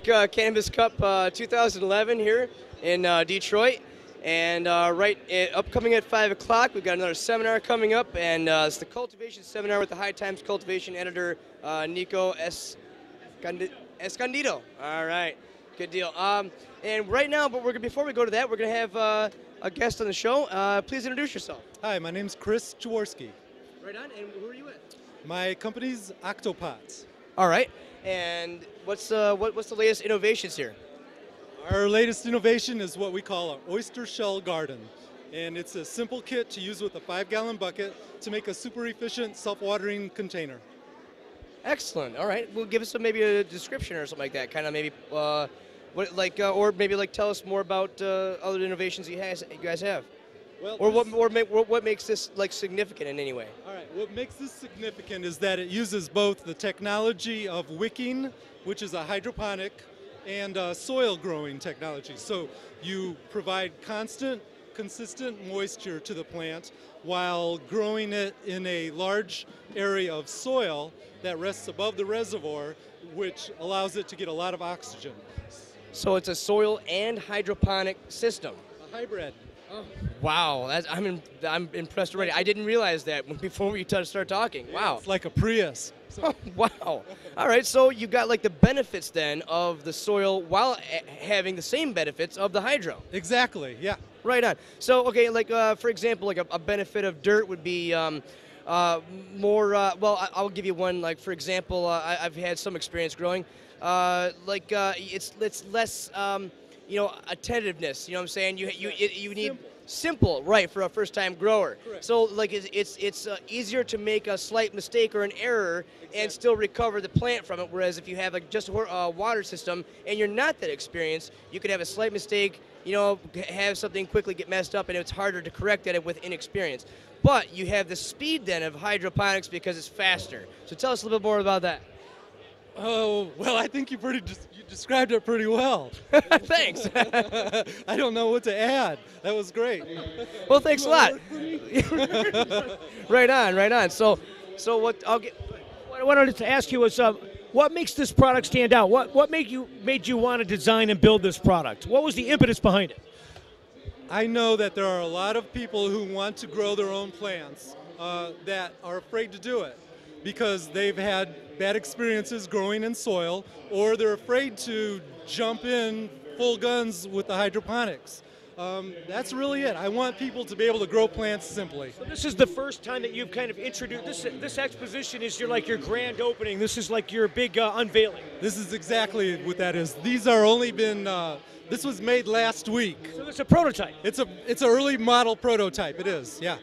Cannabis Cup 2011 here in Detroit, and upcoming at 5 o'clock, we've got another seminar coming up, and it's the cultivation seminar with the High Times cultivation editor Nico Escondido. All right, good deal. And right now, before we go to that, we're gonna have a guest on the show. Please introduce yourself. Hi, my name's Chris Schwarski. Right on. And who are you with? My company's Octopots. All right. And what's the latest innovations here? Our latest innovation is what we call an Oyster Shell garden. And it's a simple kit to use with a 5-gallon bucket to make a super efficient self-watering container. Excellent. All right. Well, give us maybe a description or something like that. Kind of maybe or maybe tell us more about other innovations you guys have. Well, or what makes this significant in any way? All right. What makes this significant is that it uses both the technology of wicking, which is a hydroponic, and soil growing technology. So you provide consistent moisture to the plant while growing it in a large area of soil that rests above the reservoir, which allows it to get a lot of oxygen. So it's a soil and hydroponic system. A hybrid. Oh, wow, I'm impressed already. I didn't realize that before we start talking. Yeah, wow, it's like a Prius. Oh, wow. All right, so you've got the benefits then of the soil while having the same benefits of the hydro. Exactly. Yeah. Right on. So okay, for example, a benefit of dirt would be more. Well, I'll give you one. For example, I've had some experience growing. It's less. Attentiveness. You know what I'm saying? You need simple, right, for a first-time grower. Correct. So it's easier to make a slight mistake or an error and still recover the plant from it. Whereas if you have just a water system and you're not that experienced, you could have a slight mistake. Have something quickly get messed up, and it's harder to correct that with inexperience. But you have the speed then of hydroponics because it's faster. So tell us a little bit more about that. Oh, well, I think you described it pretty well. Thanks. I don't know what to add. That was great. Well, thanks a lot. Right on. So what I wanted to ask you was, what makes this product stand out? What made you want to design and build this product? What was the impetus behind it? I know that there are a lot of people who want to grow their own plants that are afraid to do it because they've had bad experiences growing in soil, or they're afraid to jump in full guns with the hydroponics. That's really it. I want people to be able to grow plants simply. So this is the first time that you've kind of introduced this exposition. Is your grand opening? This is your big unveiling. This is exactly what that is. These are only been. This was made last week. So it's a prototype. It's an early model prototype. It is. Yeah.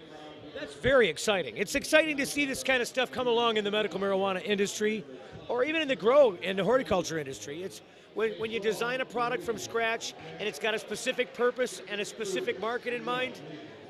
That's very exciting. It's exciting to see this kind of stuff come along in the medical marijuana industry, or even in the horticulture industry. It's when you design a product from scratch and it's got a specific purpose and a specific market in mind.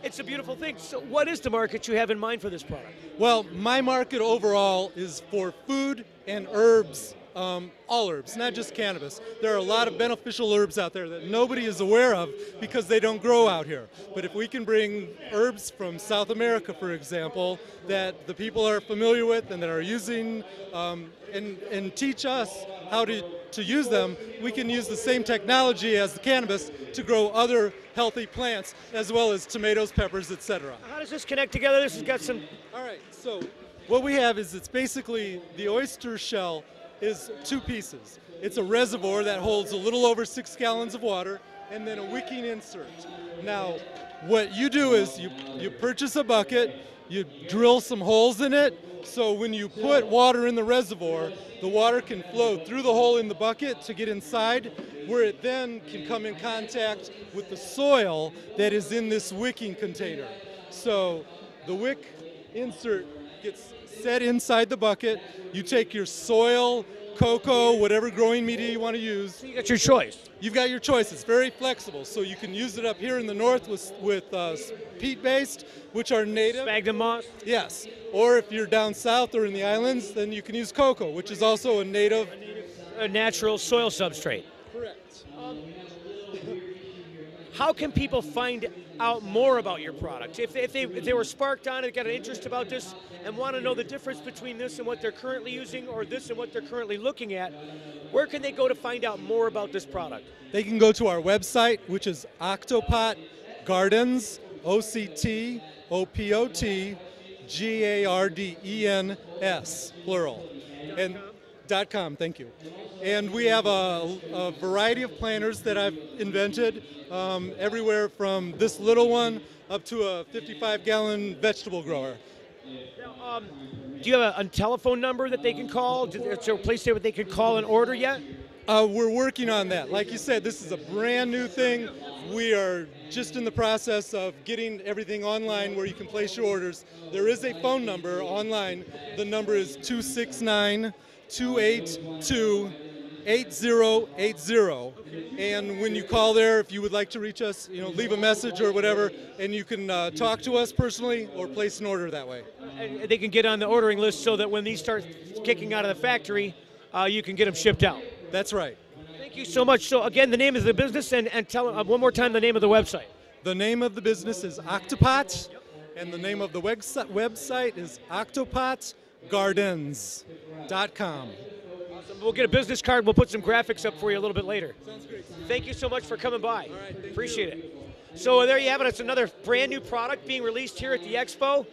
It's a beautiful thing. So what is the market you have in mind for this product? Well, my market overall is for food and herbs. All herbs, not just cannabis. There are a lot of beneficial herbs out there that nobody is aware of because they don't grow out here. But if we can bring herbs from South America, for example, that the people are familiar with and that are using and teach us how to use them, we can use the same technology as the cannabis to grow other healthy plants as well as tomatoes, peppers, etc. How does this connect together? This has got some... All right, so what we have is it's basically the oyster shell is two pieces. It's a reservoir that holds a little over 6 gallons of water and then a wicking insert. Now, what you do is you purchase a bucket, you drill some holes in it, so when you put water in the reservoir, the water can flow through the hole in the bucket to get inside, where it then can come in contact with the soil that is in this wicking container. So the wick insert gets set inside the bucket. You take your soil, cocoa, whatever growing media you want to use. So you got your choice. You've got your choice. It's very flexible. So you can use it up here in the north with peat-based, which are native. Sphagnum moss? Yes. Or if you're down south or in the islands, then you can use cocoa, which is also a native. A natural soil substrate. Correct. how can people find out more about your product? If they were sparked on it, got an interest about this, and want to know the difference between this and what they're currently using, or this and what they're currently looking at, where can they go to find out more about this product? They can go to our website, which is Octopot Gardens, OCTOPOT plural, and .com. Thank you. And we have a variety of planters that I've invented, everywhere from this little one up to a 55-gallon vegetable grower. Now, do you have a telephone number that they can call? Is there a place there where they can call and order yet? We're working on that. Like you said, this is a brand new thing. We are just in the process of getting everything online where you can place your orders. There is a phone number online. The number is 269-282-8080. And when you call there, if you would like to reach us, leave a message or whatever, and you can talk to us personally or place an order that way. And they can get on the ordering list so that when these start kicking out of the factory, you can get them shipped out. That's right. Thank you so much. So again, the name of the business, and tell one more time the name of the website. The name of the business is Octopots, and the name of the website is octopotgardens.com. Awesome. We'll get a business card. We'll put some graphics up for you a little bit later. Sounds great. Thank you so much for coming by. All right, Appreciate it. So there you have it. It's another brand new product being released here at the Expo.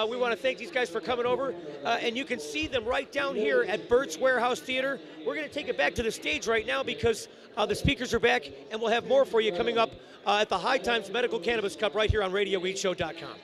We want to thank these guys for coming over. And you can see them right down here at Burt's Warehouse Theater. We're going to take it back to the stage right now because the speakers are back, and we'll have more for you coming up at the High Times Medical Cannabis Cup right here on RadioWeedShow.com.